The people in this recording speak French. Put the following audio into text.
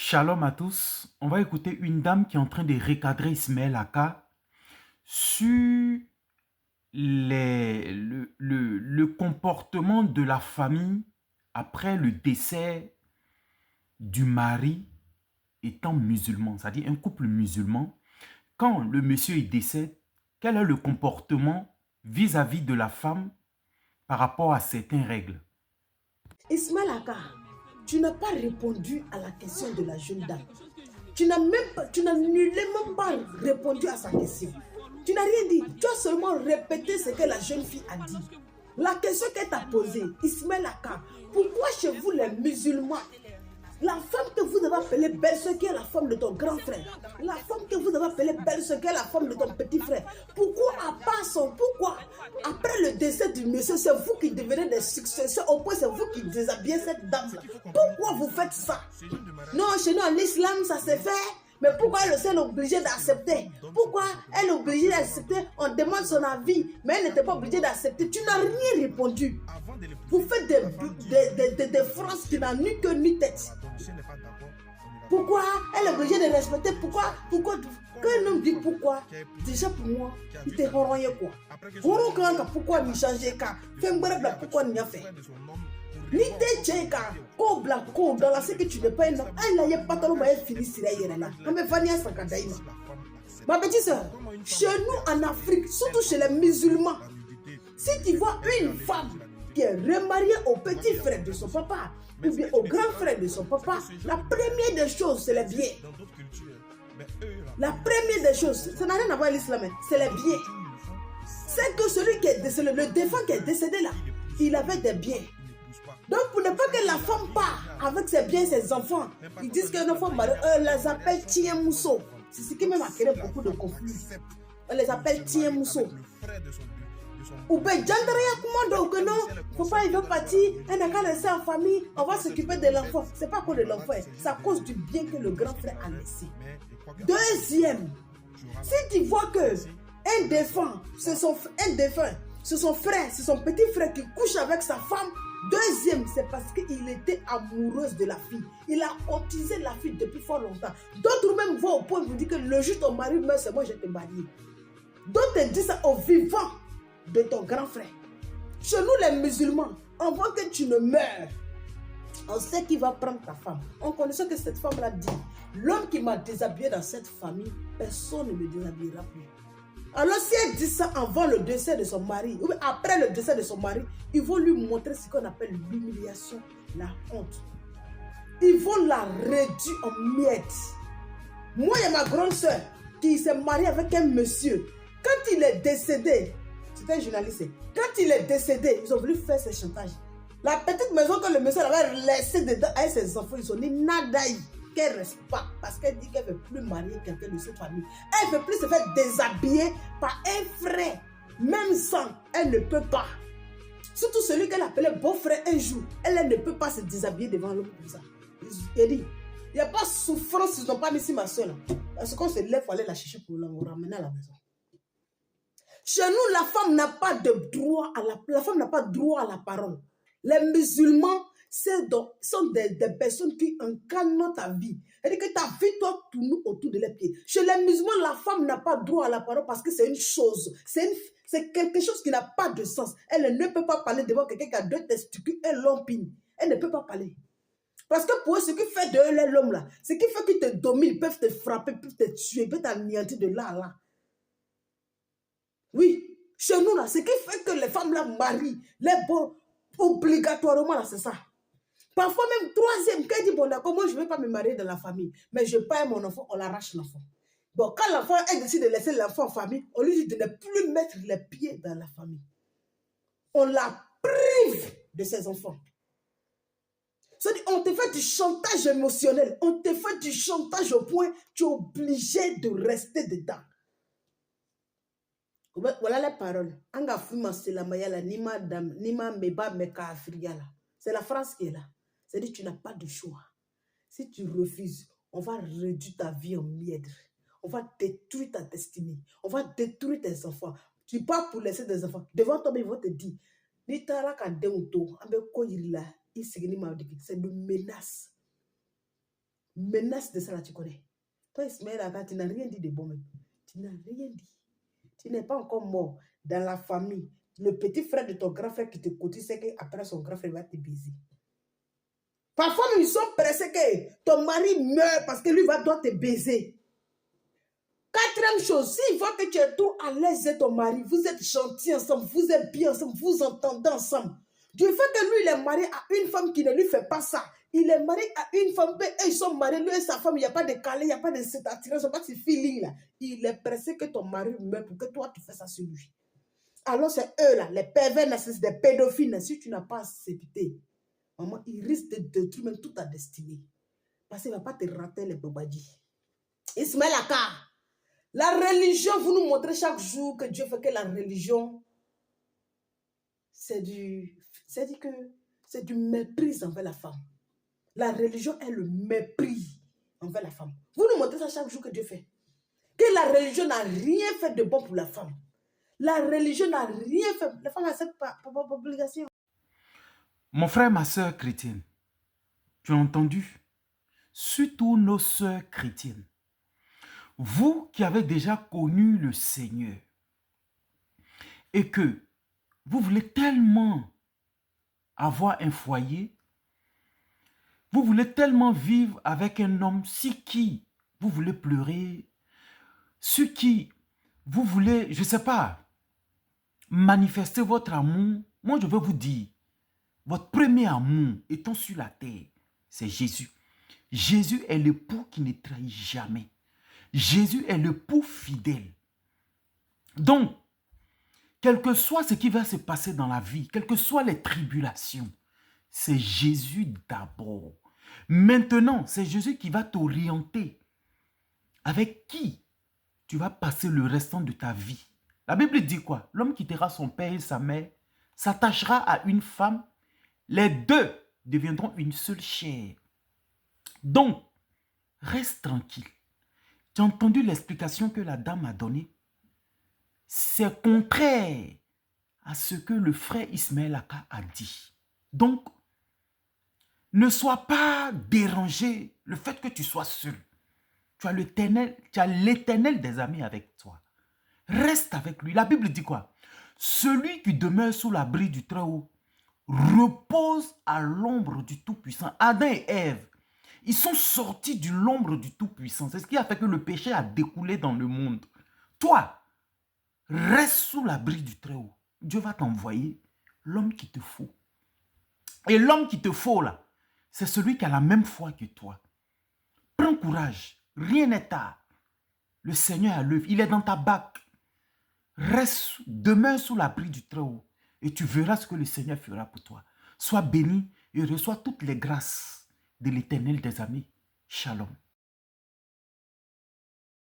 Shalom à tous. On va écouter une dame qui est en train de recadrer Ismaël Aka sur le comportement de la famille après le décès du mari étant musulman, c'est-à-dire un couple musulman. Quand le monsieur est décédé, quel est le comportement vis-à-vis de la femme par rapport à certaines règles? Ismaël Aka, tu n'as pas répondu à la question de la jeune dame. Tu n'as nullement pas répondu à sa question. Tu n'as rien dit. Tu as seulement répété ce que la jeune fille a dit. La question qu'elle t'a posée, Ismaël Aka, pourquoi chez vous les musulmans, la femme que vous avez appelée belle-sœur, qui est la femme de ton grand frère, la femme que vous avez appelée belle-sœur, qui est la femme de ton petit frère, pourquoi après le décès du monsieur, c'est vous qui devenez des successeurs, au point c'est vous qui déshabillez cette dame-là? Pourquoi vous faites ça? Non, chez nous en islam, ça se fait. Mais pourquoi elle est obligée d'accepter? Pourquoi elle est obligée d'accepter? On demande son avis, mais elle n'était pas obligée d'accepter. Tu n'as rien répondu. Vous faites des phrases qui n'ont ni queue ni tête. Pourquoi elle est obligée de respecter? Pourquoi quand un homme dit pourquoi, déjà pour moi, il te renvoie quoi? Pourquoi ni changer quand? Pourquoi ni a fait? Ni te tcheka ko bla ko dans la ce que tu ne pas non elle n'a pas talon elle finit sur elle là on me vania sakadaïma. Ma petite soeur, chez nous en Afrique, surtout chez les musulmans, si tu vois une femme qui est remariée au petit frère de son papa ou bien au grand frère de son papa, la première des choses c'est les biens. La première des choses, ça n'a rien à voir avec l'islam, c'est les biens. C'est que celui qui est décédé, le défunt qui est décédé là, il avait des biens. Donc, pour ne pas que la femme part avec ses biens, ses enfants, ils disent qu'un enfant marié, on les appelle Tiemousso. C'est ce qui même a créé beaucoup de conflits. On les appelle Tiemousso. Ou bien, donc non, faut pas il veut partir, elle n'a qu'à laisser en famille, on va s'occuper de l'enfant. C'est pas à cause de l'enfant, c'est à cause du bien que le grand frère a laissé. Deuxième, si tu vois que un défunt, c'est son frère, c'est son petit frère qui couche avec sa femme. Deuxième, c'est parce qu'il était amoureuse de la fille. Il a courtisé la fille depuis fort longtemps. D'autres même vont au point de vous dire que le jour ton mari meurt, c'est moi je te marie. D'autres te disent ça au vivant de ton grand frère. Chez nous les musulmans, on voit que tu ne meurs. On sait qui va prendre ta femme. On connaît que cette femme-là dit, l'homme qui m'a déshabillé dans cette famille, personne ne me déshabillera plus. Alors si elle dit ça avant le décès de son mari, ou après le décès de son mari, ils vont lui montrer ce qu'on appelle l'humiliation, la honte. Ils vont la réduire en miettes. Moi, il y a ma grande soeur qui s'est mariée avec un monsieur. Quand il est décédé, c'était un journaliste, quand il est décédé, ils ont voulu faire ce chantage. La petite maison que le monsieur avait laissée dedans avec ses enfants, ils ont dit nadaï. Qu'elle ne reste pas parce qu'elle dit qu'elle ne veut plus marier quelqu'un de cette famille. Elle ne veut plus se faire déshabiller par un frère. Même sans, elle ne peut pas. Surtout celui qu'elle appelait beau-frère un jour. Elle ne peut pas se déshabiller devant l'homme comme ça. Il dit, il n'y a pas souffrance, ils n'ont pas mis ici ma soeur. Parce qu'on se lève pour aller la chercher pour la ramener à la maison. Chez nous, la femme n'a pas de droit à la femme n'a pas droit à la parole. Les musulmans sont des personnes qui incarnent ta vie. C'est-à-dire que ta vie, toi, tourne autour de leurs pieds. Chez les musulmans, la femme n'a pas droit à la parole parce que c'est une chose. C'est quelque chose qui n'a pas de sens. Elle ne peut pas parler devant quelqu'un qui a deux testicules et l'ompine. Elle ne peut pas parler. Parce que pour eux, ce qui fait de eux l'homme là, ce qui fait qu'ils te dominent, ils peuvent te frapper, ils peuvent te tuer, ils peuvent t'anéantir de là à là. Oui, chez nous là, ce qui fait que les femmes là marient, les beaux, obligatoirement là, c'est ça. Parfois même troisième, qu'elle dit, bon d'accord, moi je ne vais pas me marier dans la famille, mais je perds mon enfant, on l'arrache l'enfant. Bon, quand l'enfant, elle décide de laisser l'enfant en famille, on lui dit de ne plus mettre les pieds dans la famille. On la prive de ses enfants. C'est-à-dire, on te fait du chantage émotionnel, on te fait du chantage au point, tu es obligé de rester dedans. Voilà les paroles. C'est la phrase qui est là. C'est-à-dire tu n'as pas de choix. Si tu refuses, on va réduire ta vie en miettes. On va détruire ta destinée. On va détruire tes enfants. Tu pars pour laisser des enfants. Devant toi, ils vont te dire, c'est de menace. menace de ça là, tu connais. Toi, Ismaël Aka, tu n'as rien dit de bon même. Tu n'as rien dit. Tu n'es pas encore mort dans la famille. Le petit frère de ton grand frère qui te cotise, c'est qu'après son grand frère va te baiser. Parfois, ils sont pressés que ton mari meurt parce que lui doit te baiser. Quatrième chose, s'il voit que tu es tout à l'aise avec ton mari, vous êtes gentils ensemble, vous êtes bien ensemble, vous entendez ensemble. Du fait que lui, il est marié à une femme qui ne lui fait pas ça. Il est marié à une femme, et ils sont mariés, lui et sa femme, il n'y a pas de câlin, il n'y a pas de cette attirance, il n'y a pas de ce feeling là. Il est pressé que ton mari meure pour que toi, tu fasses ça sur lui. Alors c'est eux là, les pervers narcissiques, des pédophiles, si tu n'as pas accepté, maman, il risque de détruire même toute ta destinée. Parce qu'il ne va pas te rater les babadis. Ismaël Aka, la religion, vous nous montrez chaque jour que Dieu fait que la religion, c'est du mépris envers la femme. La religion est le mépris envers la femme. Vous nous montrez ça chaque jour que Dieu fait. Que la religion n'a rien fait de bon pour la femme. La religion n'a rien fait. La femme a cette obligation. Mon frère, ma soeur chrétienne, tu as entendu? Surtout nos sœurs chrétiennes. Vous qui avez déjà connu le Seigneur et que vous voulez tellement avoir un foyer, vous voulez tellement vivre avec un homme sur qui vous voulez pleurer, sur qui vous voulez, je ne sais pas, manifester votre amour. Moi, je veux vous dire, votre premier amour étant sur la terre, c'est Jésus. Jésus est l'époux qui ne trahit jamais. Jésus est l'époux fidèle. Donc, quel que soit ce qui va se passer dans la vie, quelles que soient les tribulations, c'est Jésus d'abord. Maintenant, c'est Jésus qui va t'orienter. Avec qui tu vas passer le restant de ta vie. La Bible dit quoi? L'homme quittera son père et sa mère, s'attachera à une femme, les deux deviendront une seule chair. Donc, reste tranquille. Tu as entendu l'explication que la dame a donnée? C'est contraire à ce que le frère Ismaël Aka a dit. Donc, ne sois pas dérangé le fait que tu sois seul. Tu as l'Éternel des amis avec toi. Reste avec lui. La Bible dit quoi? Celui qui demeure sous l'abri du Très-Haut repose à l'ombre du Tout-Puissant. Adam et Ève, ils sont sortis de l'ombre du Tout-Puissant. C'est ce qui a fait que le péché a découlé dans le monde. Toi, reste sous l'abri du Très-Haut. Dieu va t'envoyer l'homme qu'il te faut. Et l'homme qu'il te faut là, c'est celui qui a la même foi que toi. Prends courage. Rien n'est tard. Le Seigneur est à l'œuvre. Il est dans ta bague. Reste, demeure sous l'abri du Très-Haut et tu verras ce que le Seigneur fera pour toi. Sois béni et reçois toutes les grâces de l'Éternel des amis. Shalom.